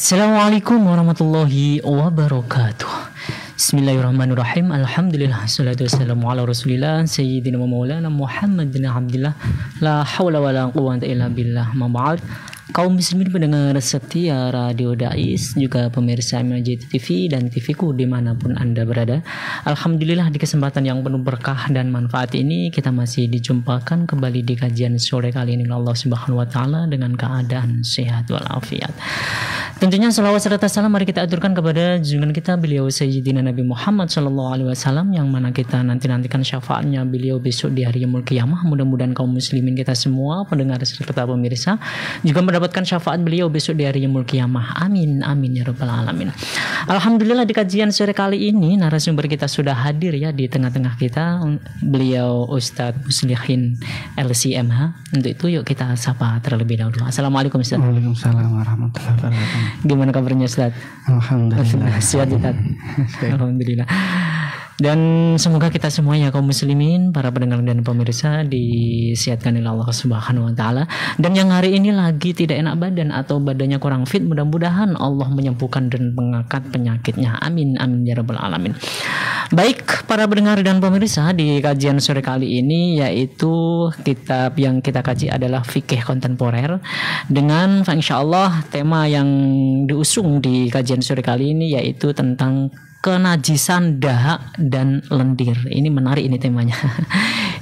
Assalamualaikum warahmatullahi wabarakatuh. Bismillahirrahmanirrahim. Alhamdulillah, salatu wassalamu ala rasulillah Sayyidina wa maulana Muhammad bin Abdullah. La hawla wa la quwwata illa billah. Ma ba'd. Kaum muslimin pendengar setia Radio Dais, juga pemirsa MNJ TV dan TVku dimanapun Anda berada. Alhamdulillah, di kesempatan yang penuh berkah dan manfaat ini kita masih dijumpakan kembali di kajian sore kali ini Allah Subhanahu wa taala dengan keadaan sehat walafiat. Tentunya salawat serta salam mari kita aturkan kepada junjungan kita beliau Sayyidina Nabi Muhammad sallallahu alaihi wasallam, yang mana kita nantikan syafaatnya beliau besok di hari yaumul qiyamah. Mudah-mudahan kaum muslimin kita semua pendengar serta pemirsa juga mendapatkan syafaat beliau besok di hari yaumul qiyamah. Amin amin ya rabbal alamin. Alhamdulillah, di kajian sore kali ini narasumber kita sudah hadir ya di tengah-tengah kita, beliau Ustadz Muslihin LCMH. Untuk itu yuk kita sapa terlebih dahulu. Assalamualaikum Ustadz. Waalaikumsalam warahmatullahi wabarakatuh. Gimana kabarnya Ustaz? Alhamdulillah. Sehat Ustaz. Alhamdulillah. Dan semoga kita semuanya kaum muslimin, para pendengar dan pemirsa disihatkan oleh Allah Subhanahu wa taala. Dan yang hari ini lagi tidak enak badan atau badannya kurang fit, mudah-mudahan Allah menyembuhkan dan mengangkat penyakitnya. Amin amin ya rabbal alamin. Baik, para pendengar dan pemirsa, di kajian sore kali ini yaitu kitab yang kita kaji adalah Fikih Kontemporer, dengan insyaallah tema yang diusung di kajian sore kali ini yaitu tentang kenajisan dahak dan lendir. Ini menarik ini temanya.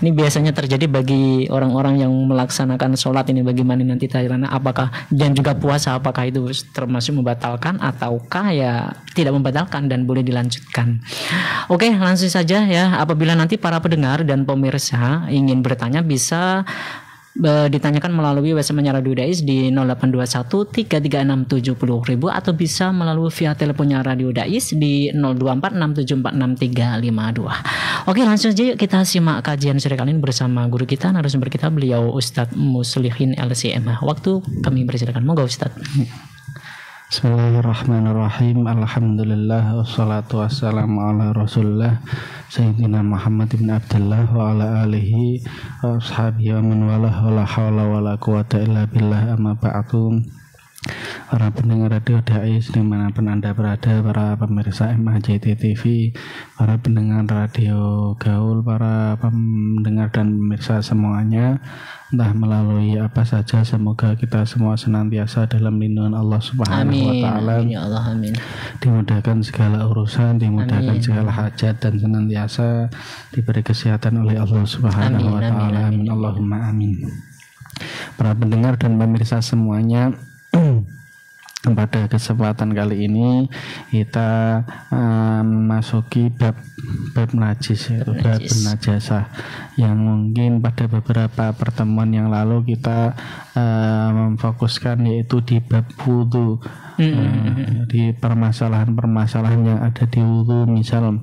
Ini biasanya terjadi bagi orang-orang yang melaksanakan sholat ini. Bagaimana nanti tanya apakah dan juga puasa, apakah itu termasuk membatalkan ataukah ya tidak membatalkan dan boleh dilanjutkan. Oke, langsung saja ya. Apabila nanti para pendengar dan pemirsa ingin bertanya bisa ditanyakan melalui WhatsApp Radio Dais di 0821 336 70.000 atau bisa melalui via teleponnya Radio Dais di 024 674 6352. Oke, langsung aja yuk kita simak kajian sore kali ini bersama guru kita, narasumber kita beliau Ustadz Muslihin LCMH. Waktu kami persilakan, monggo Ustadz. Bismillahirrahmanirrahim. Alhamdulillah wassalatu wassalamu ala Rasulillah Sayyidina Muhammad bin Abdullah wa ala alihi wa ashabihi wa man walah wa la hawla wa la quwata illa billah, amma ba'du. Para pendengar Radio Dais dimanapun Anda berada, para pemirsa MAJT TV, para pendengar Radio Gaul, para pendengar dan pemirsa semuanya, entah melalui apa saja, semoga kita semua senantiasa dalam lindungan Allah Subhanahu wa taala. Amin ya Allah, amin. Dimudahkan segala urusan, dimudahkan segala hajat, dan senantiasa diberi kesehatan oleh Allah Subhanahu wa taala. Amin Allahumma amin. Para pendengar dan pemirsa semuanya, pada kesempatan kali ini kita memasuki bab najis, yaitu bab najasah, yang mungkin pada beberapa pertemuan yang lalu kita memfokuskan yaitu di bab wudu, di permasalahan-permasalahan yang ada di wudu, misal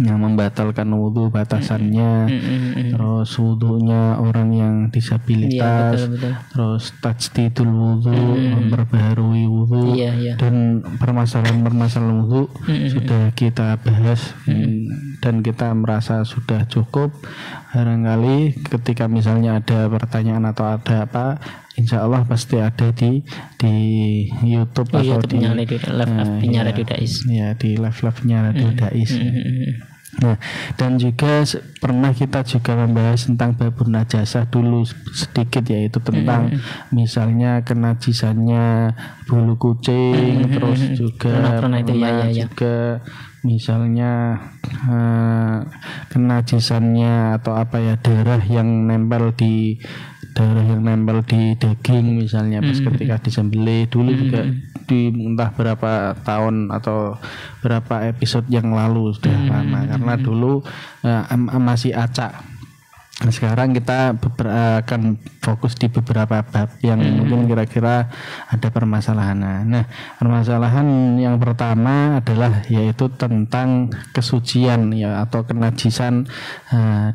yang membatalkan wudu, batasannya, terus wudunya orang yang disabilitas, betul. Terus tajdidul wudu, memperbaharui wudu, dan permasalahan-permasalahan wudu sudah kita bahas, dan kita merasa sudah cukup. Barangkali ketika misalnya ada pertanyaan atau ada apa, insya Allah pasti ada di YouTube atau di live-nya Radio Dais. Ya, di live-nya Radio Dais. Nah, dan juga pernah kita juga membahas tentang babun najasah dulu sedikit, yaitu tentang misalnya kenajisannya bulu kucing, terus juga juga misalnya kenajisannya atau apa ya, darah yang nempel di daging misalnya pas ketika disembelih dulu, juga di entah berapa tahun atau berapa episode yang lalu sudah lama, karena dulu masih acak. Sekarang kita akan fokus di beberapa bab yang mungkin kira-kira ada permasalahan. Nah, permasalahan yang pertama adalah yaitu tentang kesucian ya, atau kenajisan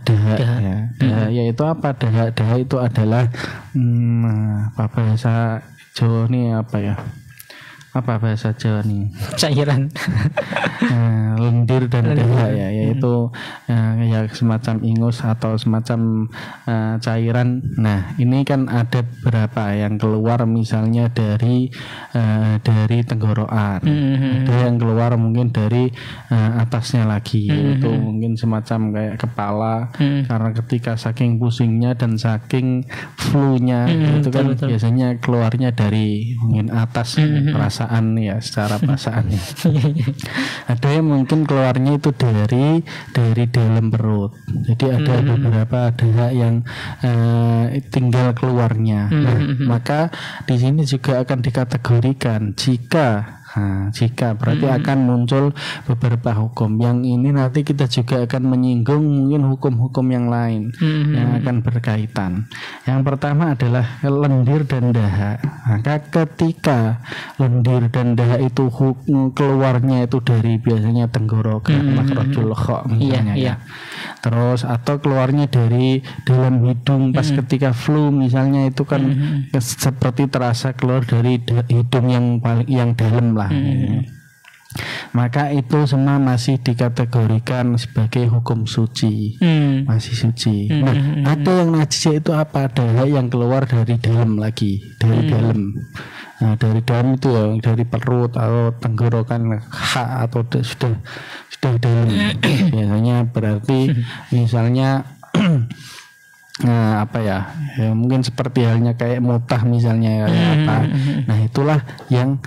dahak ya. Yaitu apa dahak? Dahak itu adalah apa bahasa Jawa ini apa ya? apa bahasa Jawa nih? Cairan. Lendir dan dahak ya, yaitu ya semacam ingus atau semacam cairan. Nah, ini kan ada beberapa yang keluar misalnya dari tenggorokan. Ada yang keluar mungkin dari atasnya lagi, yaitu mungkin semacam kayak kepala, karena ketika saking pusingnya dan saking flu-nya itu kan betul. Biasanya keluarnya dari mungkin atas perasaan ya, secara perasaannya. Ada yang mungkin keluarnya itu dari dalam perut. Jadi ada beberapa dahak yang tinggal keluarnya. Nah, maka di sini juga akan dikategorikan jika berarti akan muncul beberapa hukum. Yang ini nanti kita juga akan menyinggung mungkin hukum-hukum yang lain yang akan berkaitan. Yang pertama adalah lendir dan dahak. Maka ketika lendir dan dahak itu keluarnya itu dari biasanya tenggorokan, makhrajul kha misalnya ya. Terus atau keluarnya dari dalam hidung pas ketika flu misalnya, itu kan seperti terasa keluar dari hidung yang dalam lah. Maka itu semua masih dikategorikan sebagai hukum suci, masih suci. Nah, ada yang najis itu apa? Dahak yang keluar dari dalam lagi, dari dalam. Nah, dari dalam itu ya, dari perut atau tenggorokan atau sudah dalam. Biasanya berarti misalnya apa ya, mungkin seperti halnya kayak mutah misalnya apa. Nah, itulah yang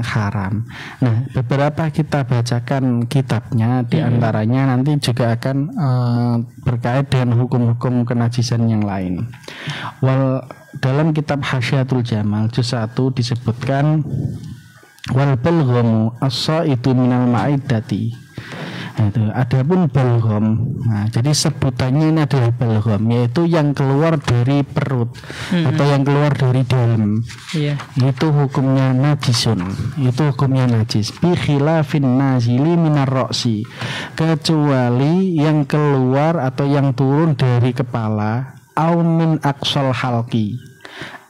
haram. Nah, beberapa kita bacakan kitabnya, di antaranya nanti juga akan berkait dengan hukum-hukum kenajisan yang lain. Dalam kitab Hasyiatul Jamal juz 1 disebutkan wal balghamu as-saitu minal ma'iddati. Itu adapun balgham, nah, jadi sebutannya ini adalah balgham, yaitu yang keluar dari perut atau yang keluar dari dalam. Itu hukumnya najisun, itu hukumnya najis. Bi khilafin nazili minar ra'si, kecuali yang keluar atau yang turun dari kepala, au min aqsal halqi,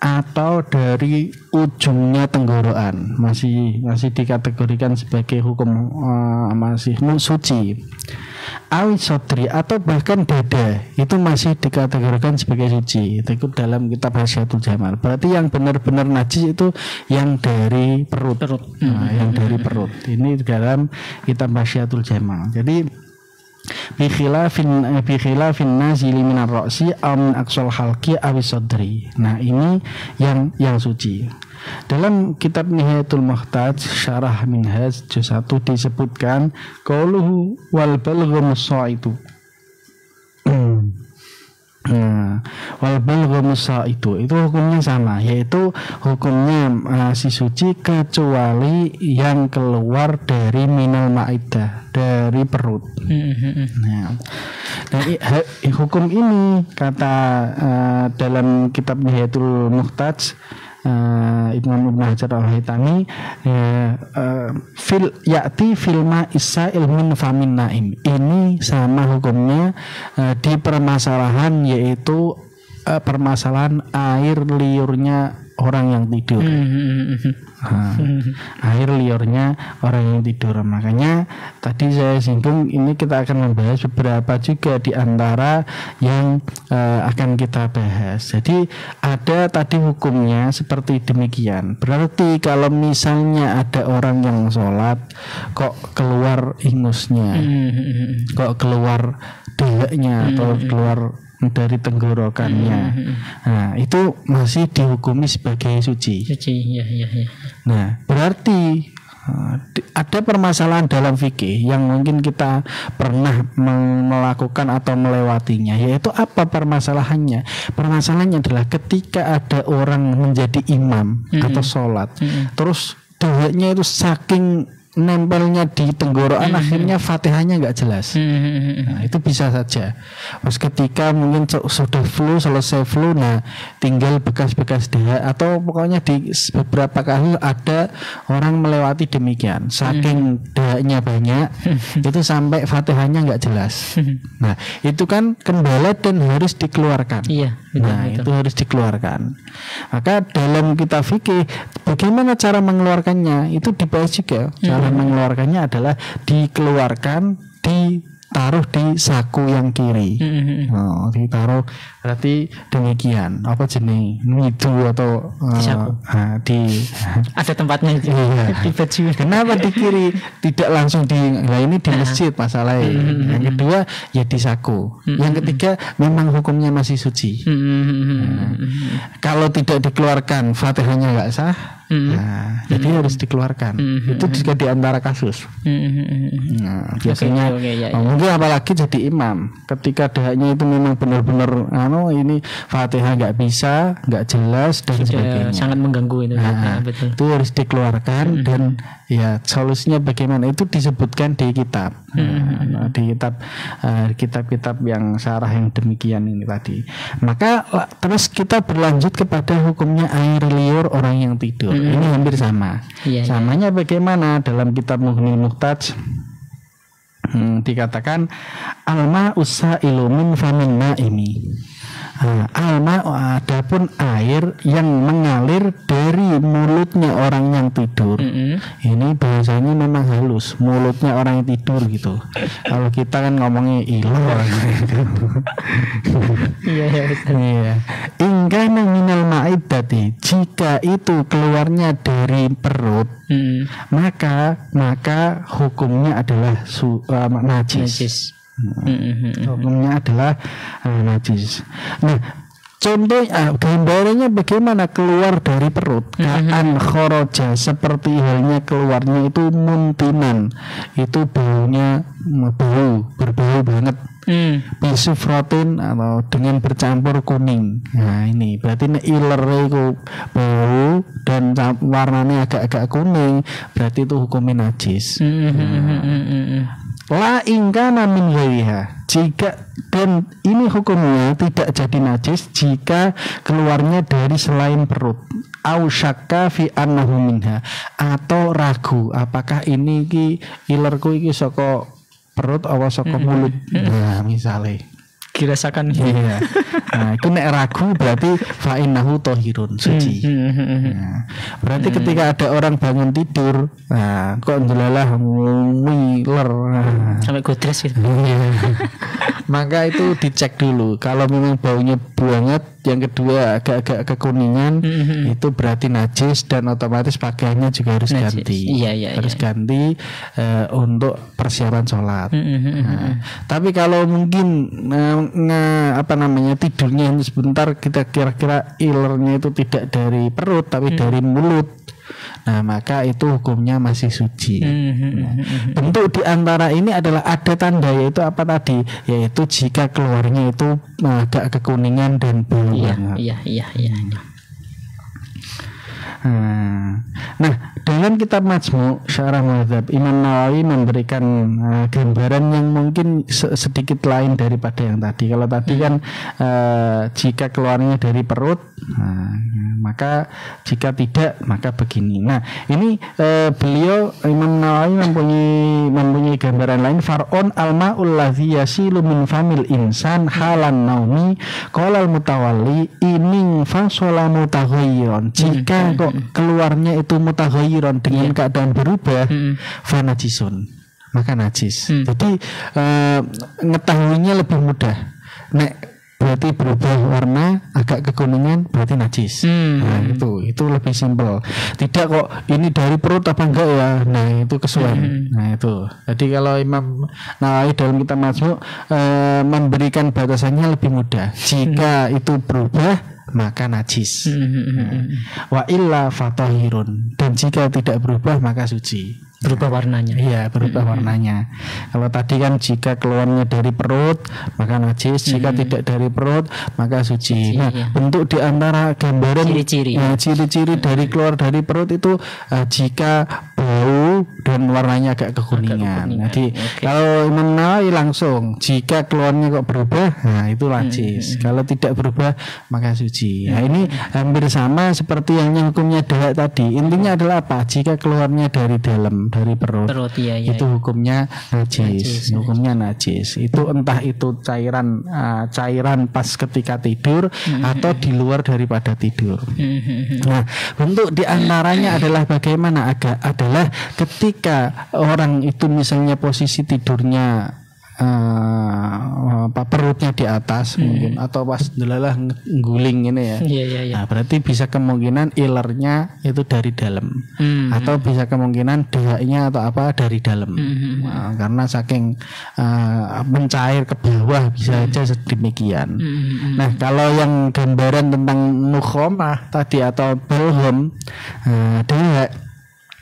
atau dari ujungnya tenggorokan, masih dikategorikan sebagai hukum masih suci. Awi sodri, atau bahkan dada, itu masih dikategorikan sebagai suci. Itu dalam kitab Hasyiatul Jamal. Berarti yang benar-benar najis itu yang dari perut. Yang dari perut. Ini dalam kitab Hasyiatul Jamal. Jadi bi khilafin nazili minar ra'si aw min aqsal halqi aw sadri. Nah, ini yang suci. Dalam kitab Nihayatul Muhtaj Syarah Minhaj juz 1 disebutkan qauluhu wal balgham as-sa'itu. Wal balgham as-sa'itu itu hukumnya sama, yaitu hukumnya masih suci kecuali yang keluar dari minal ma'iddah, dari perut. Nah, dari hukum ini kata dalam kitab Nihayatul Muhtaj Imam Ibnu Hajar Al-Haytami fil ma'isa ilmin famin naim. Ini sama hukumnya di permasalahan, yaitu permasalahan air liurnya orang yang tidur. Air liurnya orang yang tidur. Makanya tadi saya singgung, ini kita akan membahas beberapa juga di antara yang akan kita bahas. Jadi ada tadi hukumnya seperti demikian. Berarti kalau misalnya ada orang yang sholat kok keluar ingusnya, kok keluar dahaknya atau keluar dari tenggorokannya, nah itu masih dihukumi sebagai suci. Ya. Nah, berarti ada permasalahan dalam fikih yang mungkin kita pernah melakukan atau melewatinya, yaitu apa permasalahannya? Permasalahannya adalah ketika ada orang menjadi imam atau sholat, terus dahaknya itu saking nempelnya di tenggorokan, akhirnya Fatihahnya nggak jelas. Nah, itu bisa saja. Pas ketika mungkin sudah selesai flu, nah tinggal bekas-bekas dahak, atau pokoknya di beberapa kasus ada orang melewati demikian. Saking dahak dahaknya banyak itu sampai Fatihahnya nggak jelas. Nah itu kan kendala dan harus dikeluarkan. Iya, betul, nah betul. itu harus dikeluarkan. Maka dalam kitab fikih bagaimana cara mengeluarkannya itu dibahas juga. Cara mengeluarkannya adalah dikeluarkan, ditaruh di saku yang kiri. Ditaruh berarti demikian. Apa jenis ngidu atau di saku. Ada tempatnya itu. Iya. Di baju. Kenapa di kiri tidak langsung ini di masjid masalahnya. Yang kedua ya di saku. Yang ketiga memang hukumnya masih suci. Kalau tidak dikeluarkan Fatihahnya nggak sah. Nah, jadi harus dikeluarkan. Itu juga di antara kasus. Nah, biasanya mungkin apalagi jadi imam, ketika dahaknya itu memang benar-benar ini Fatihah nggak bisa, nggak jelas dan sebagainya. Sangat mengganggu itu. Betul. Itu harus dikeluarkan dan ya solusinya bagaimana itu disebutkan di kitab. Di kitab-kitab yang syarah yang demikian ini tadi. Maka terus kita berlanjut kepada hukumnya air liur orang yang tidur. Ini hampir sama. Samanya bagaimana dalam kitab Mughnil Muhtaj dikatakan alma usailu min famin naimi. Alma adapun air yang mengalir dari mulutnya orang yang tidur. Ini bahasanya memang halus, mulutnya orang yang tidur gitu. Kalau kita kan ngomongnya ilor gitu. Iya. Ingkana minal ma'iddati, jika itu keluarnya dari perut, maka hukumnya adalah najis. Hukumnya adalah najis. Nah, contoh gambarannya bagaimana keluar dari perut. Kaan khoroja, seperti halnya keluarnya itu muntinan, itu baunya berbau banget. Bisufrotin atau dengan bercampur kuning. Nah ini berarti iler itu bau dan warnanya agak-agak kuning, berarti itu hukumnya najis. La ingkana min ghairiha, jika dan ini hukumnya tidak jadi najis jika keluarnya dari selain perut. Au syakka fi annahu minha, atau ragu apakah ini ilerku iki saka perut apa saka mulut. Nah misalnya dirasakan. Iya. Nah, itu nek ragu berarti fa innahu thahirun, suci. Nah, berarti ketika ada orang bangun tidur, nah kok ndelalah ngiler sampai godres gitu. Maka itu dicek dulu. Kalau memang baunya banget, yang kedua agak-agak kekuningan, itu berarti najis dan otomatis pakaiannya juga harus ganti. Harus ganti untuk persiapan sholat. Nah, tapi kalau mungkin tidurnya hanya sebentar, kita kira-kira ilernya itu tidak dari perut tapi dari mulut. Nah maka itu hukumnya masih suci. Bentuk diantara ini adalah ada tanda, yaitu apa tadi? Yaitu jika keluarnya itu agak kekuningan dan bau banget. Iya. Nah, dalam kitab Majmu' Syarah Madzhab, Imam Nawawi memberikan gambaran yang mungkin sedikit lain daripada yang tadi. Kalau tadi kan jika keluarnya dari perut, maka jika tidak maka begini. Nah, ini beliau Imam Nawawi mempunyai gambaran lain. Far'on al-ma'ul ladzi yasilu min famil insan halan naumi qala al-mutawalli inin fasola mutaghayyiran. Jika kok keluarnya itu mutaghayyiran dengan keadaan berubah, fanajisun, maka najis. Jadi ngetahuinya lebih mudah. Nek berarti berubah warna agak kekuningan berarti najis. Nah itu lebih simpel. Tidak kok ini dari perut apa enggak ya. Nah itu kesuwen. Nah itu. Jadi kalau Imam Nawawi dalam kitab Majmu' memberikan batasannya lebih mudah. Jika itu berubah maka najis. Wa illa fatahirun, dan jika tidak berubah maka suci. Berubah warnanya. Iya, berubah warnanya. Kalau tadi kan jika keluarnya dari perut maka najis, jika tidak dari perut maka suci. Nah, bentuk di antara gambaran ciri-ciri dari keluar dari perut itu jika bau dan warnanya agak kekuningan. Jadi kalau Imam Nawawi langsung jika keluarnya kok berubah, nah itu najis. Kalau tidak berubah maka suci. Nah ini hampir sama seperti yang hukumnya dahaak tadi. Intinya adalah apa? Jika keluarnya dari dalam, dari perut, itu hukumnya najis. Hukumnya najis. Itu entah itu cairan pas ketika tidur atau di luar daripada tidur. Nah, bentuk diantaranya adalah bagaimana? Adalah ketika orang itu misalnya posisi tidurnya perutnya di atas mungkin, atau pas delalah guling ini ya. Nah, berarti bisa kemungkinan ilernya itu dari dalam, atau bisa kemungkinan dahaaknya atau apa dari dalam. Nah, karena saking mencair ke bawah bisa aja sedemikian. Nah, kalau yang gambaran tentang mukhamah tadi atau balgham, dahaak,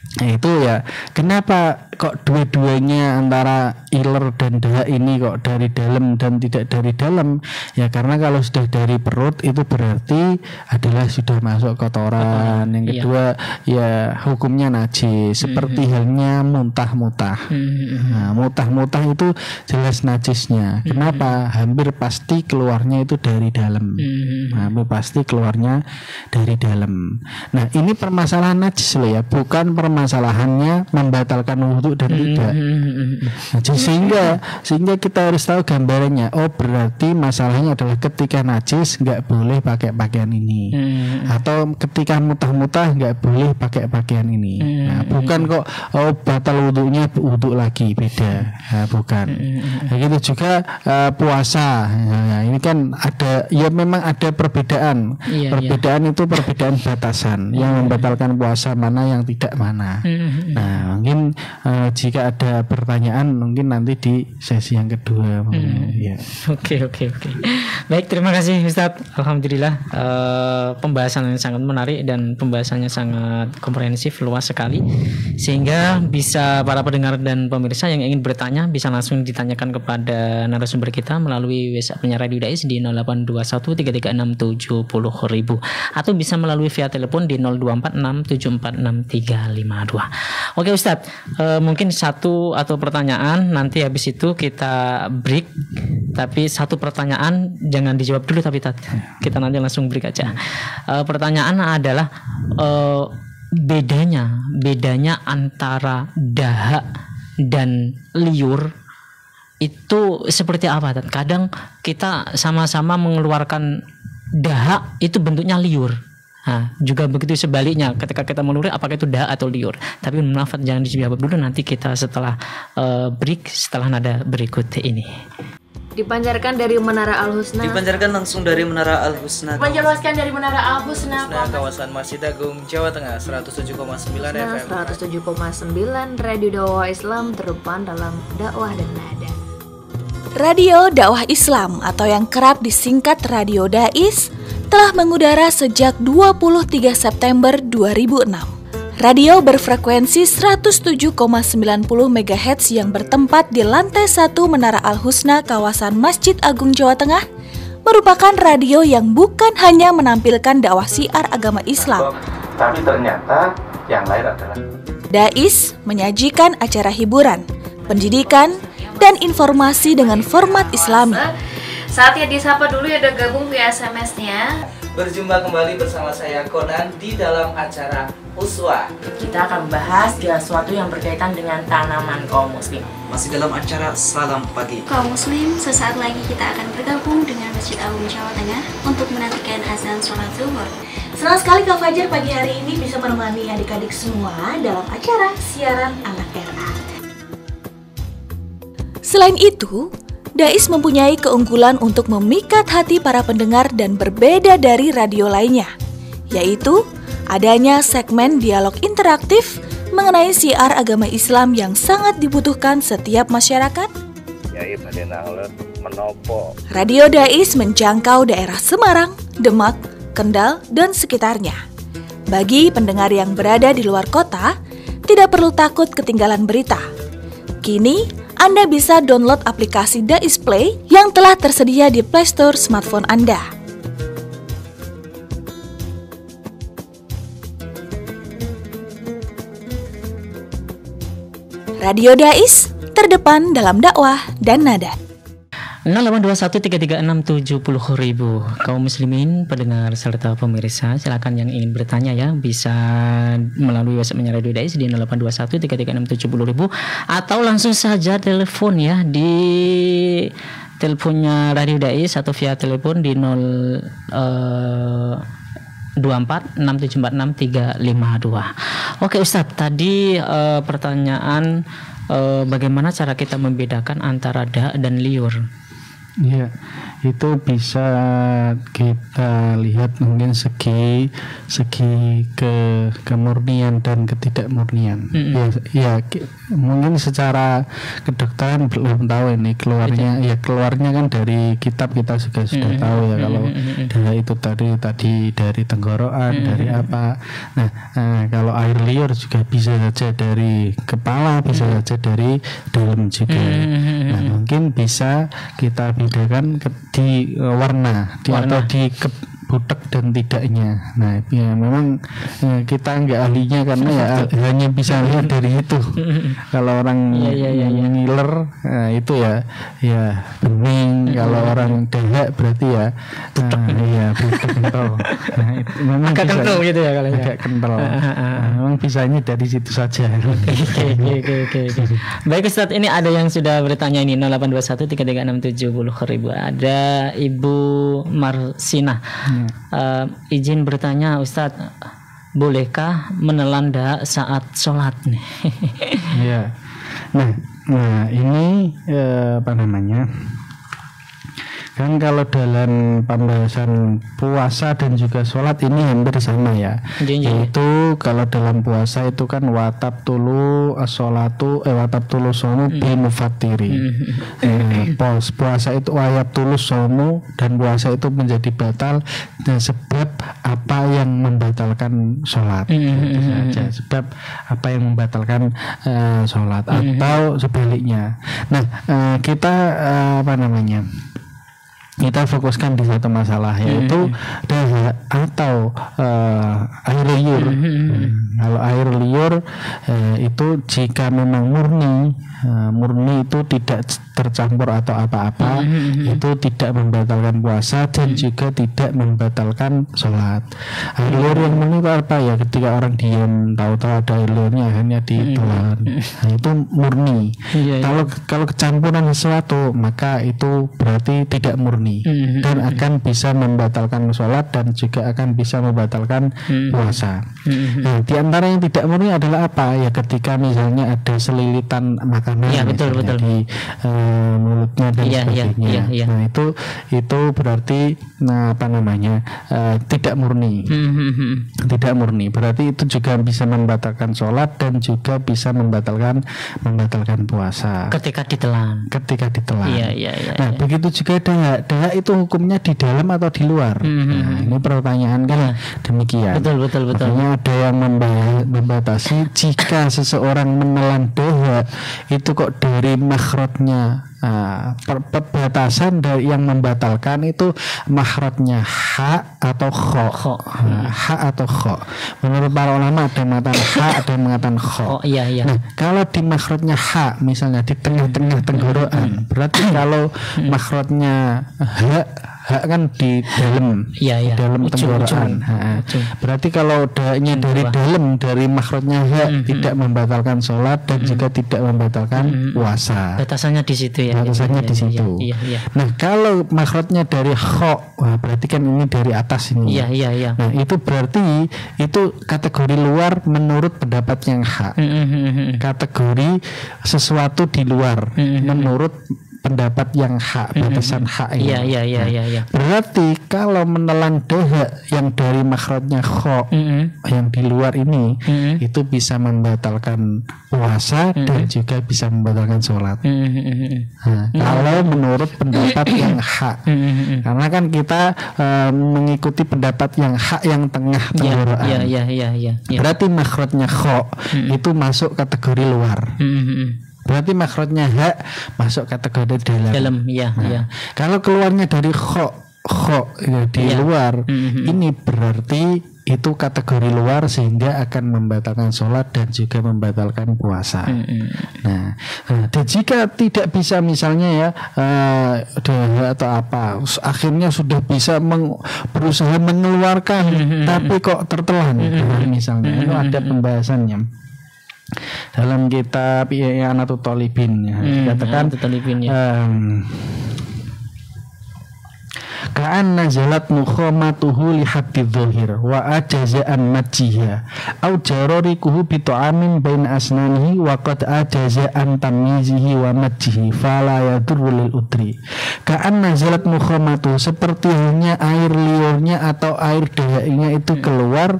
nah itu ya kenapa kok dua-duanya antara iler dan dahaak ini kok dari dalam dan tidak dari dalam? Ya karena kalau sudah dari perut itu berarti adalah sudah masuk kotoran. Yang kedua ya hukumnya najis, seperti halnya muntah-muntah. Nah, muntah-muntah itu jelas najisnya. Kenapa? Hampir pasti keluarnya itu dari dalam. Hampir pasti keluarnya dari dalam. Nah, ini permasalahan najis loh ya, bukan permasalahannya membatalkan wudu dan tidak. Nah, sehingga kita harus tahu gambarannya. Oh, berarti masalahnya adalah ketika najis nggak boleh pakai pakaian ini, atau ketika mutah-mutah nggak boleh pakai pakaian ini. Nah, bukan kok batal wudunya wudu lagi, beda. Nah, bukan. Begitu juga puasa. Nah, ini kan ada, ya memang ada perbedaan. Perbedaan itu perbedaan batasan. Yang membatalkan puasa mana, yang tidak mana. Nah, mungkin jika ada pertanyaan mungkin nanti di sesi yang kedua. Oke. Baik, terima kasih Ustadz. Alhamdulillah pembahasan yang sangat menarik dan pembahasannya sangat komprehensif, luas sekali, sehingga bisa para pendengar dan pemirsa yang ingin bertanya bisa langsung ditanyakan kepada narasumber kita melalui WhatsApp-nya Radio Dais di 082133670000, atau bisa melalui via telepon di 0246746352. Oke Ustadz, mungkin satu atau pertanyaan, nanti habis itu kita break. Tapi satu pertanyaan jangan dijawab dulu, tapi kita nanti langsung break aja. Pertanyaan adalah bedanya antara dahaak dan liur itu seperti apa? Kadang kita sama-sama mengeluarkan dahaak itu bentuknya liur. Nah, juga begitu sebaliknya ketika kita melurik apakah itu dahaak atau liur. Tapi maaf, jangan dijawab dulu, nanti kita setelah break, setelah nada berikut ini. Dipancarkan dari Menara Al-Husna. Dipancarkan langsung dari Menara Al-Husna. Menjelaskan dari Menara Al-Husna. Kawasan Masjid Agung Jawa Tengah 107,9 FM. 107,9 Radio Dakwah Islam terdepan dalam dakwah dan nada. Radio Dakwah Islam atau yang kerap disingkat Radio Dais telah mengudara sejak 23 September 2006. Radio berfrekuensi 107,90 MHz yang bertempat di lantai 1 Menara Al-Husna kawasan Masjid Agung Jawa Tengah merupakan radio yang bukan hanya menampilkan dakwah syiar agama Islam, tapi ternyata yang lain adalah Dais menyajikan acara hiburan, pendidikan, dan informasi dengan format Islami. Saatnya disapa dulu ya, udah gabung via SMS-nya. Berjumpa kembali bersama saya Conan di dalam acara Uswah. Kita akan bahas sesuatu yang berkaitan dengan tanaman kaum muslim. Masih dalam acara Salam Pagi. Kaum muslim, sesaat lagi kita akan bergabung dengan Masjid Agung Jawa Tengah untuk menantikan azan sholat zuhur. Senang sekali Kak Fajar pagi hari ini bisa menemani adik-adik semua dalam acara siaran anak RA. Selain itu, Dais mempunyai keunggulan untuk memikat hati para pendengar dan berbeda dari radio lainnya, yaitu adanya segmen dialog interaktif mengenai syiar agama Islam yang sangat dibutuhkan setiap masyarakat. Radio Dais menjangkau daerah Semarang, Demak, Kendal, dan sekitarnya. Bagi pendengar yang berada di luar kota, tidak perlu takut ketinggalan berita. Kini, Anda bisa download aplikasi Dais Play yang telah tersedia di Play Store smartphone Anda. Radio Dais, terdepan dalam dakwah dan nada. 082133670.000. Kaum muslimin, pendengar serta pemirsa, silakan yang ingin bertanya ya bisa melalui WhatsApp-nya Radio Dais di 082133670.000 atau langsung saja telepon ya di teleponnya Radio Dais atau via telepon di 2467463552. Oke Ustadz, tadi pertanyaan bagaimana cara kita membedakan antara da dan liur? Ya, itu bisa kita lihat mungkin segi kemurnian dan ketidakmurnian. Mungkin secara kedokteran belum tahu ini keluarnya kan dari kitab kita juga sudah tahu ya kalau darah itu tadi dari tenggorokan, dari apa. Nah, kalau air liur juga bisa saja dari kepala, bisa saja dari dalam juga. Nah, mungkin bisa kita bedakan di warna. Atau di butek dan tidaknya. Nah, ya memang kita nggak ahlinya karena ya hanya bisa lihat dari itu. Kalau orang ngiler itu ya bening. Kalau orang dahak berarti ya butek kental. Nah, itu memang agak kental gitu ya kalau agak kental. Memang bisanya dari situ saja. Oke. Baik Ustadz, ini ada yang sudah bertanya ini 0821333670.000. Ada Ibu Marsina. Izin bertanya Ustadz, bolehkah menelan da saat sholat nih? Ya. Nah ini apa namanya? Kan kalau dalam pembahasan puasa dan juga sholat ini hampir sama ya. Yaitu kalau dalam puasa itu kan watab tulu somu bil mufatiri. Puasa itu wayab tulu somu dan puasa itu menjadi batal sebab apa yang membatalkan sholat. Itu saja, sebab apa yang membatalkan sholat atau sebaliknya. Nah, kita kita fokuskan di satu masalah yaitu dahak atau air liur. Kalau air liur itu jika memang murni itu tidak tercampur atau apa-apa, itu tidak membatalkan puasa dan juga tidak membatalkan sholat. Air liur yang murni itu apa ya? Ketika orang diam tahu-tahu ada air liurnya akhirnya ditelan. Nah, itu murni. Kalau kecampuran sesuatu maka itu berarti tidak murni. Dan akan bisa membatalkan sholat dan juga akan bisa membatalkan puasa. Nah, di antara yang tidak murni adalah apa? Ya ketika misalnya ada selilitan makanan di mulutnya dan sebagainya. Nah itu berarti tidak murni. Tidak murni. Berarti itu juga bisa membatalkan sholat dan juga bisa membatalkan puasa. Ketika ditelan. Nah, begitu juga dahak itu hukumnya di dalam atau di luar? Nah, ini pertanyaan kan demikian. Betul. Makanya ada yang membatasi jika seseorang menelan dahak itu kok dari makhrajnya. Perbatasan dari yang membatalkan itu makhrajnya ha atau kho. Ha atau kho. Menurut para ulama ada yang mengatakan ha, ada yang mengatakan kho. Nah, kalau di makhrajnya ha, misalnya di tengah-tengah tenggorokan, berarti kalau makhrajnya ha kan di dalam, dalam tenggorokan. Berarti kalau dahaknya dari dalam, dari makhrajnya ha, tidak membatalkan sholat dan juga tidak membatalkan puasa. Batasannya di situ ya. Batasannya di situ. Nah, kalau makhrajnya dari kho, berarti kan ini dari atas ini. Nah, itu berarti itu kategori luar menurut pendapat yang ha. Kategori sesuatu di luar menurut pendapat yang hak, batasan hak ini. Berarti kalau menelan dahak yang dari makhrajnya kho yang di luar ini itu bisa membatalkan puasa dan juga bisa membatalkan sholat. Kalau menurut pendapat yang hak, karena kan kita mengikuti pendapat yang hak yang tengah tenggorokan. Berarti makhrajnya kho itu masuk kategori luar. Berarti makhrajnya ha masuk kategori dalam. Kalau keluarnya dari kho di luar, ini berarti itu kategori luar sehingga akan membatalkan sholat dan juga membatalkan puasa. Nah, dan jika tidak bisa misalnya ya atau apa, akhirnya sudah bisa berusaha mengeluarkan tapi kok tertelan, misalnya itu ada pembahasannya dalam kitab I'anatul Thalibin ya, dikatakan ka'an nazalat mukhamatuhu li haddi dhahir wa ajaza an majjiha au jararikuhu bi ta'amin baina asnanihi wa qad ajaza an tamyizihi wa majjihi fala yadurru lil udri. Ka'an nazalat mukhamatuhu, seperti hanya air liurnya atau air dahaknya itu keluar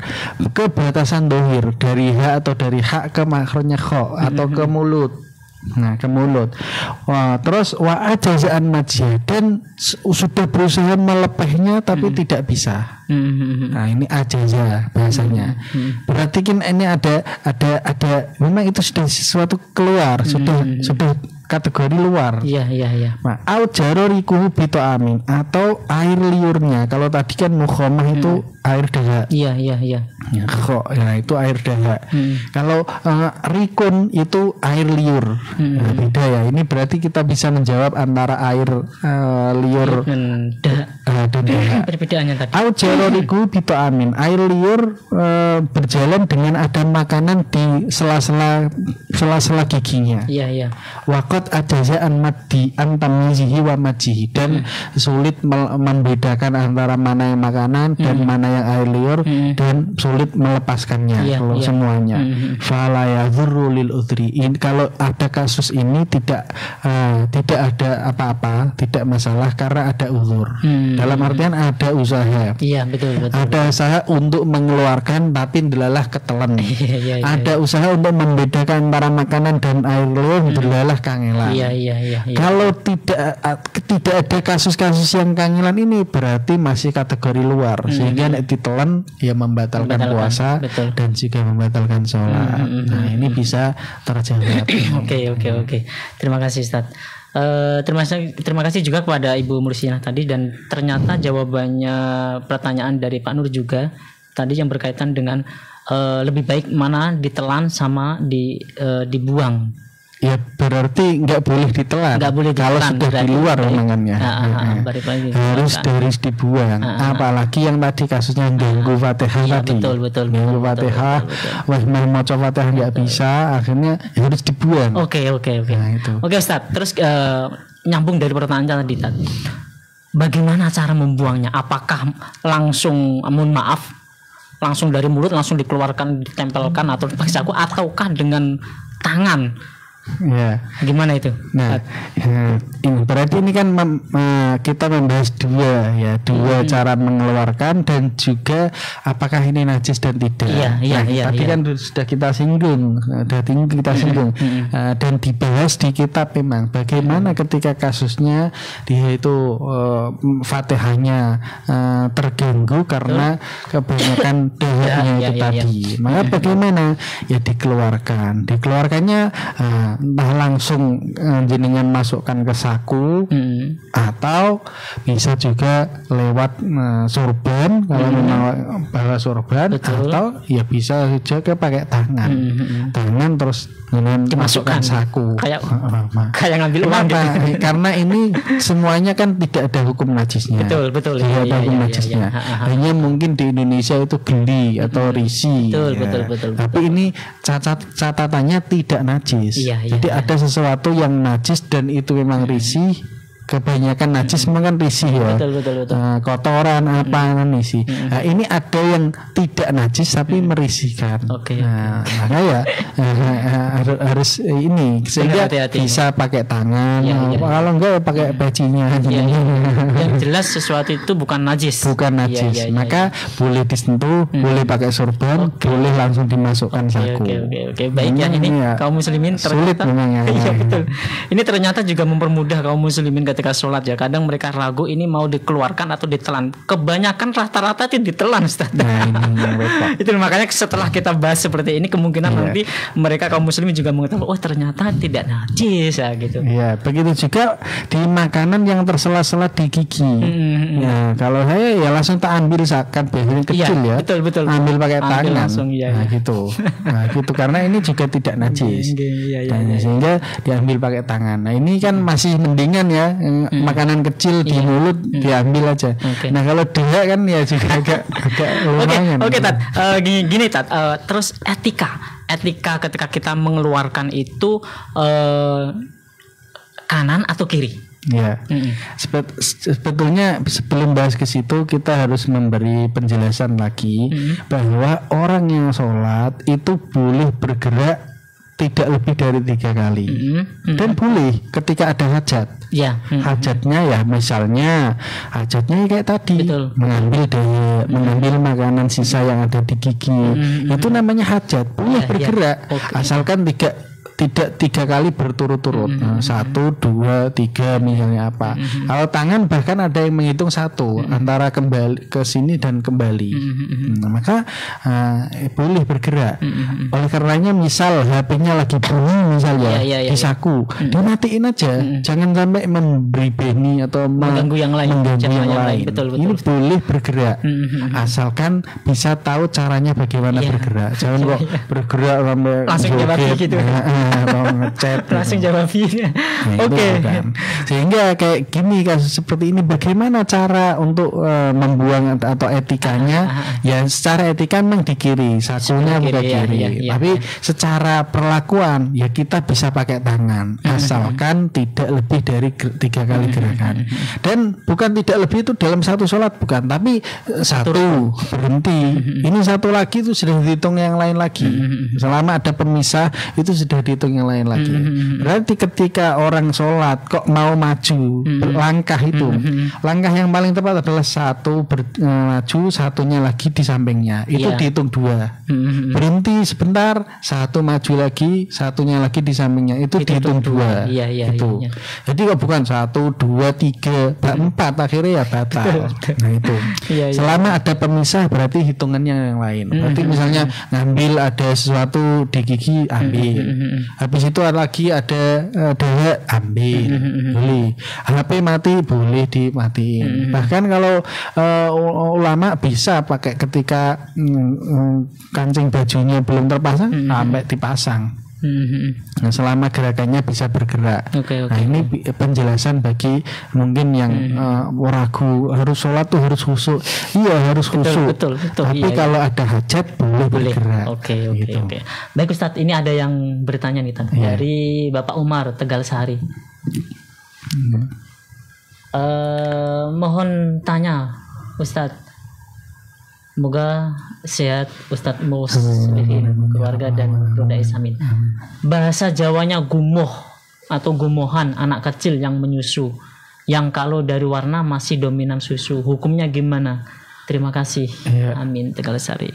ke batasan dhahir dari ha atau dari ha ke makhrajnya kha atau ke mulut. Nah, ke mulut. Wah, terus wa ajazaan majjah, dan sudah berusaha melepehnya tapi tidak bisa. Nah, ini ajaza bahasanya. Berarti kan ini ada memang itu sudah sesuatu keluar, sudah kategori luar. Iya. Nah, au jararikuhu bi ta'amin, atau air liurnya. Kalau tadi kan mukhamah itu air dahak. Iya. Ya, kok ya itu air dahak. Kalau rikun itu air liur. Nah, beda ya. Ini berarti kita bisa menjawab antara air liur dan dahak. Perbedaannya tadi. Au jarariku bi ta'amin, air liur berjalan dengan ada makanan di sela-sela giginya. Iya. Waqat ajazaan maddi antamyizihi wa majjihi, dan sulit membedakan antara mana yang makanan dan mana yang air liur, dan sulit melepaskannya kalau semuanya. Fala yadhurru lil udri. Kalau ada kasus ini tidak ada apa-apa, tidak masalah karena ada uzur. Dalam artian ada usaha. Iya, betul. Ada usaha untuk mengeluarkan tapi delalah ketelan. Ada usaha untuk membedakan antara makanan dan air liur, delalah kangelan. Iya. Kalau tidak ada kasus-kasus yang kangelan, ini berarti masih kategori luar, sehingga nek ditelan ya membatalkan puasa, betul, dan juga membatalkan sholat. Nah, ini bisa terjawab. Oke. Terima kasih, Ustaz. Terima kasih juga kepada Ibu Mursinah tadi, dan ternyata jawabannya pertanyaan dari Pak Nur juga tadi yang berkaitan dengan lebih baik mana ditelan sama dibuang. Ya berarti nggak boleh ditelan. Kalau sudah di luar omongannya. Harus dibuang. Apalagi yang tadi kasusnya ganggu Fatihah tadi. Betul. Ganggu Fatihah, wah mau maca Fatihah nggak bisa, akhirnya ya harus dibuang. Oke. Nah, itu. Oke, Ustaz. Terus nyambung dari pertanyaan tadi, Ustaz. Bagaimana cara membuangnya? Apakah langsung, langsung dari mulut langsung dikeluarkan, ditempelkan atau pakai saku, ataukah dengan tangan? Ya, gimana itu? Nah, berarti ini kan kita membahas dua cara mengeluarkan, dan juga apakah ini najis dan tidak. Tadi kan sudah kita singgung, dan dibahas di kitab memang bagaimana ketika kasusnya dia itu Fatihahnya terganggu karena kebanyakan dahaknya itu tadi. Maka bagaimana? Ya dikeluarkannya entah langsung jenengan masukkan ke saku, atau bisa juga lewat sorban kalau memang bawa sorban, atau ya bisa juga pakai tangan terus dimasukkan saku, kayak ngambil uang gitu. Karena ini semuanya kan tidak ada hukum najisnya. Betul. Tidak ada hukum najisnya. Hanya mungkin di Indonesia itu geli atau risi. Betul. Tapi ini catatannya tidak najis. Jadi ada sesuatu yang najis dan itu memang risih. Kebanyakan najis memang kan risih ya. Betul. Kotoran apa risih. Nah, ini ada yang tidak najis tapi merisihkan. Nah, maka ya harus ini sehingga bisa pakai tangan. Kalau enggak ya pakai pecinya. Yang jelas sesuatu itu bukan najis. Maka boleh disentuh, boleh pakai sorban, boleh langsung dimasukkan saku. Oke. Baik ya, ini kaum muslimin ternyata sulit memang ya. Iya, betul. Ini ternyata juga mempermudah kaum muslimin ketika sholat ya. Kadang mereka ragu ini mau dikeluarkan atau ditelan. Kebanyakan rata-rata itu ditelan, Ustaz. Nah, ini itu makanya setelah kita bahas seperti ini, kemungkinan nanti mereka kaum muslimin juga mengetahui, oh ternyata tidak najis ya gitu. Ya, begitu juga di makanan yang tersela-sela di gigi. Ya, kalau saya ya langsung tak ambil seakan biasanya kecil ya. Betul. Ambil pakai tangan. Langsung, nah, gitu. Nah, gitu karena ini juga tidak najis. Sehingga diambil pakai tangan. Nah, ini kan masih mendingan ya. Makanan kecil di mulut diambil aja. Nah, kalau dia kan ya juga agak lumayan. Oke, Tat. Gini Tat. Terus etika ketika kita mengeluarkan itu kanan atau kiri? Ya, sebetulnya sebelum bahas ke situ kita harus memberi penjelasan lagi bahwa orang yang sholat itu boleh bergerak tidak lebih dari 3 kali dan boleh ketika ada hajat. Hajatnya ya misalnya hajatnya kayak tadi mengambil makanan sisa yang ada di gigi itu namanya hajat, boleh bergerak asalkan tidak 3 kali berturut-turut. 1, 2, 3 misalnya apa. Kalau tangan bahkan ada yang menghitung 1 antara kembali ke sini dan kembali. Maka boleh bergerak. Oleh karenanya misal HP-nya lagi bunyi misalnya di saku, dimatiin aja. Jangan sampai memberi beni atau mengganggu yang lain. Betul. Ini boleh bergerak. Asalkan bisa tahu caranya bagaimana bergerak. Jangan kok bergerak sampai langsung jawab gitu. Ngechat langsung jawab Oke. Sehingga kayak gini kasus seperti ini bagaimana cara untuk membuang atau etikanya ya secara etika memang di kiri sakunya bukan kiri tapi secara perlakuan ya kita bisa pakai tangan asalkan tidak lebih dari 3 kali gerakan dan bukan tidak lebih itu dalam satu sholat bukan tapi 1 berhenti ini 1 lagi itu sudah dihitung yang lain lagi selama ada pemisah itu sudah dihitung yang lain lagi. Berarti ketika orang sholat kok mau maju langkah itu langkah yang paling tepat adalah 1 maju, 1-nya lagi di sampingnya itu dihitung 2 berhenti sebentar 1 maju lagi 1-nya lagi di sampingnya itu dihitung 2 gitu. Jadi kok bukan 1, 2, 3 4 akhirnya ya batal. Nah itu selama ada pemisah berarti hitungannya yang lain. Berarti misalnya ngambil ada sesuatu di gigi ambil habis itu lagi ada daya ambil boleh HP mati boleh dimatiin bahkan kalau ulama bisa pakai ketika kancing bajunya belum terpasang sampai dipasang. Nah, selama gerakannya bisa bergerak. Nah ini penjelasan bagi mungkin yang ragu harus sholat tuh harus khusyuk. Iya harus khusyuk. Betul. Tapi kalau ada hajat boleh bergerak. Oke. Baik Ustadz, ini ada yang bertanya nih dari Bapak Umar Tegal Sari. Mohon tanya Ustadz. Semoga sehat Ustadz Muslimin, keluarga dan Rodais amin. Bahasa Jawanya gumoh atau gumohan anak kecil yang menyusu, yang kalau dari warna masih dominan susu, hukumnya gimana? Terima kasih. Amin. Tegal Sari.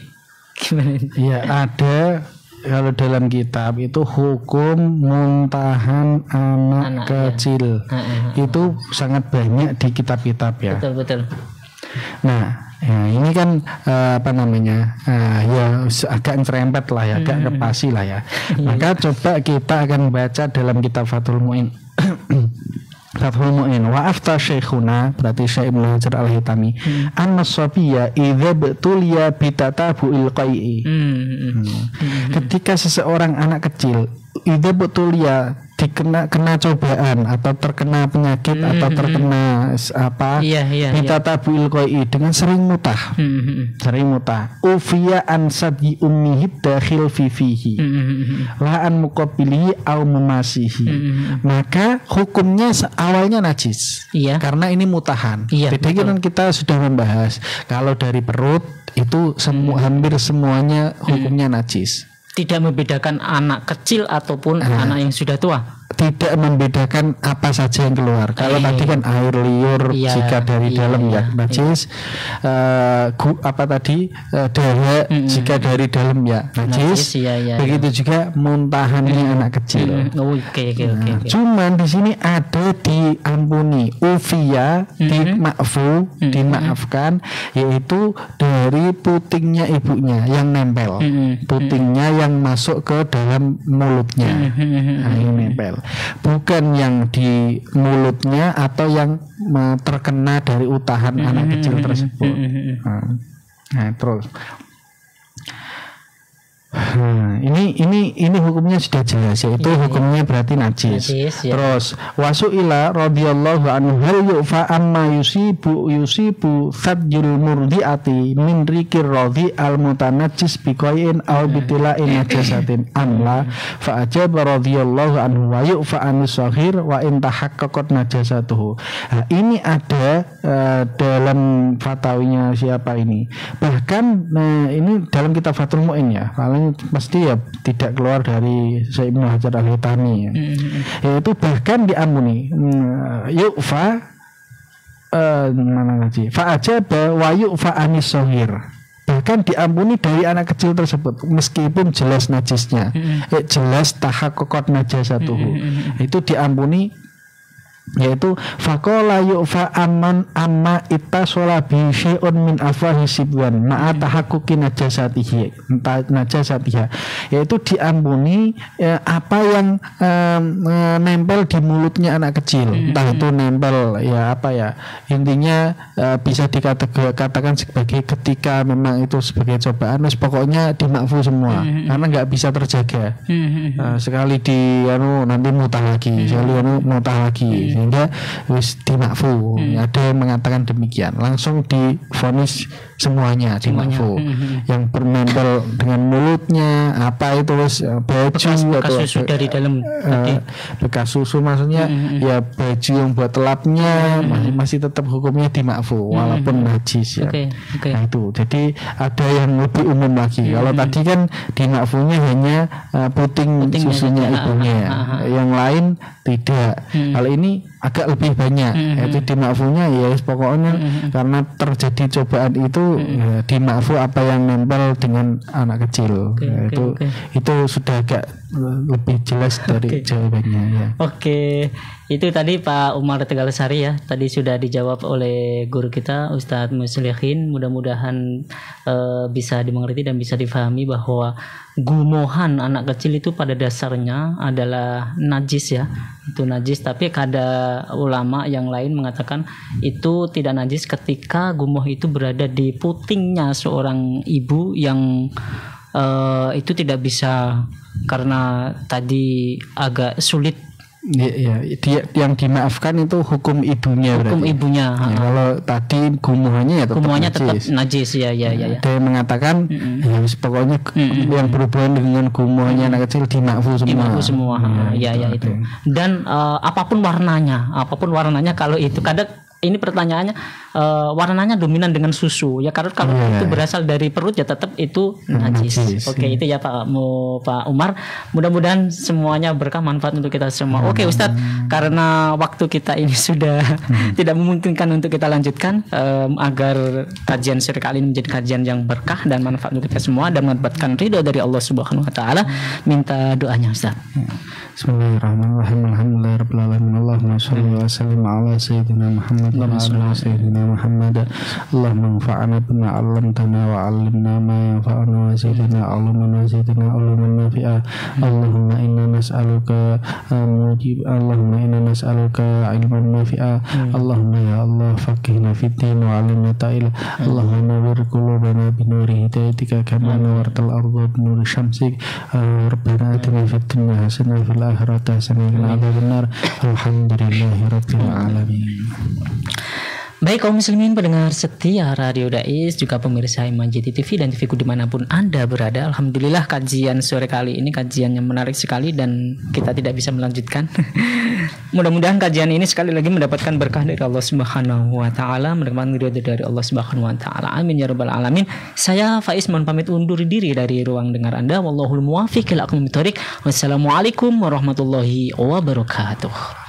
Gimana? Iya ada kalau dalam kitab itu hukum muntahan anak kecil itu sangat banyak di kitab-kitab ya. Betul. Nah, ini kan ya agak nyerempet lah ya, agak kepasi lah ya. Maka coba kita akan baca dalam kitab Fathul Mu'in. Fathul Mu'in wa afta syekhuna berarti Syekh Ibnu Hajar Al-Haytami anna sabiya idza btuliya bitatabu'il qai'i. Ketika seseorang anak kecil idza btuliya kena cobaan atau terkena penyakit atau terkena bitatabu'il qai'i dengan sering mutah. Ufiya an sadyi ummihi dakhil fihi la an muqabbilihi aw memasihi. Maka hukumnya awalnya najis karena ini mutahan. Jadi kan kita sudah membahas kalau dari perut itu hampir semuanya hukumnya najis. Tidak membedakan anak kecil ataupun anak yang sudah tua. tidak membedakan apa saja yang keluar. Kalau tadi kan air liur jika dari dalam ya najis, darah jika dari dalam ya najis. Begitu juga muntahannya anak kecil. Cuman di sini ada diampuni, ufiya, dimaafkan, yaitu dari putingnya ibunya yang nempel, putingnya yang masuk ke dalam mulutnya, yang nempel, bukan yang di mulutnya atau yang terkena dari utahan anak kecil tersebut. Nah, terus. Ini hukumnya sudah jelas, yaitu hukumnya berarti najis. Terus wasu'ila radhiyallahu anhu hal yu'fa amma yusibu thadjul murdiati min rikir radhi al mutanajjis biqain aw bitila'in najasatin amla fa ajaba radhiyallahu anhu wa yu'fa an-saghir wa in tahaqqaqat najasatuhu. Ini ada dalam fatawinya siapa ini? Bahkan ini dalam kitab Fathul Mu'in ya. Pasti ya tidak keluar dari Syekh Ibnu Hajar Al-Haytami, yaitu bahkan diampuni yu'fa fa'ajaba wa yu'fa anis sohir, bahkan diampuni dari anak kecil tersebut meskipun jelas najisnya, jelas tahaqqaqat najasatuhu, itu diampuni, yaitu faqala yu'fa amman amma ittasola bi syai'un min afwahi sibwan ma'a tahaqquqi najasatiha, yaitu diampuni apa yang nempel di mulutnya anak kecil, entah itu nempel ya apa ya, intinya bisa dikatakan sebagai ketika memang itu sebagai cobaan, pokoknya dimakfu semua karena nggak bisa terjaga. Sekali di nanti mutah lagi, sehingga wis dimakfu. Ada yang mengatakan demikian, langsung divonis semuanya dimakfu. Yang bernempel dengan mulutnya apa itu wis baju bekas susu dari dalam, bekas susu maksudnya ya baju yang buat telapnya masih tetap hukumnya dimakfu walaupun najis ya. Nah itu jadi ada yang lebih umum lagi. Kalau tadi kan dimakfunya hanya puting susunya ibunya, yang lain tidak. Kalau ini agak lebih banyak, yaitu dimakfunya ya pokoknya karena terjadi cobaan itu ya, dimakfu apa yang nempel dengan anak kecil. Itu sudah agak lebih jelas dari jawabannya ya. Itu tadi Pak Umar Tegalsari ya, tadi sudah dijawab oleh guru kita Ustadz Muslihin. Mudah-mudahan bisa dimengerti dan bisa difahami bahwa gumohan anak kecil itu pada dasarnya adalah najis ya, itu najis. Tapi ada ulama yang lain mengatakan itu tidak najis ketika gumoh itu berada di putingnya seorang ibu yang itu tidak bisa, karena tadi agak sulit. Dia yang dimaafkan itu hukum ibunya. Hukum berarti. Ibunya. Ya, kalau tadi gumuhannya ya tetap najis. Ya. Ada yang mengatakan ya pokoknya yang berhubungan dengan gumuhannya anak kecil dimakfu semua. Itu. Dan apapun warnanya kalau itu kadang ini pertanyaannya warnanya dominan dengan susu ya, karena kalau itu berasal dari perut ya tetap itu najis. Itu ya Pak Umar, mudah-mudahan semuanya berkah manfaat untuk kita semua. Ustadz, karena waktu kita ini sudah tidak memungkinkan untuk kita lanjutkan, agar kajian sore kali ini menjadi kajian yang berkah dan manfaat untuk kita semua dan mendapatkan ridho dari Allah Subhanahu wa taala, minta doanya Ustadz. Bismillahirrahmanirrahim. Alhamdulillahirabbil alamin. Allahumma shalli wa sallim ala sayyidina Muhammad wa ala sayyidina Muhammad. Allahumma anfa'na bima 'allamtana wa 'allimna ma yanfa'una wa zidna 'ilman wa zidna 'ilman nafi'a. Allahumma inna nas'aluka Allahumma inna nas'aluka 'ilman nafi'a. Allahumma ya Allah faqihna fid din wa 'allimna ta'ila. Allahumma nawwir qulubana bi nuri hidayatika kama nawwartal arda bi nuri syamsik. Rabbana atina fid dunya hasanah wa fil akhirati hasanah wa qina adzabannar. Alhamdulillahirabbil alamin. Baik kaum muslimin pendengar setia Radio Dais, juga pemirsa Iman TV dan TVku dimanapun Anda berada. Alhamdulillah kajian sore kali ini kajian yang menarik sekali dan kita tidak bisa melanjutkan. Mudah-mudahan kajian ini sekali lagi mendapatkan berkah dari Allah Subhanahu wa taala, mendapatkan ridho dari Allah Subhanahu wa taala. Amin ya rabbal alamin. Saya Faiz mohon pamit undur diri dari ruang dengar Anda. Wallahul muwaffiq ila aqwamit thoriq. Wassalamualaikum warahmatullahi wabarakatuh.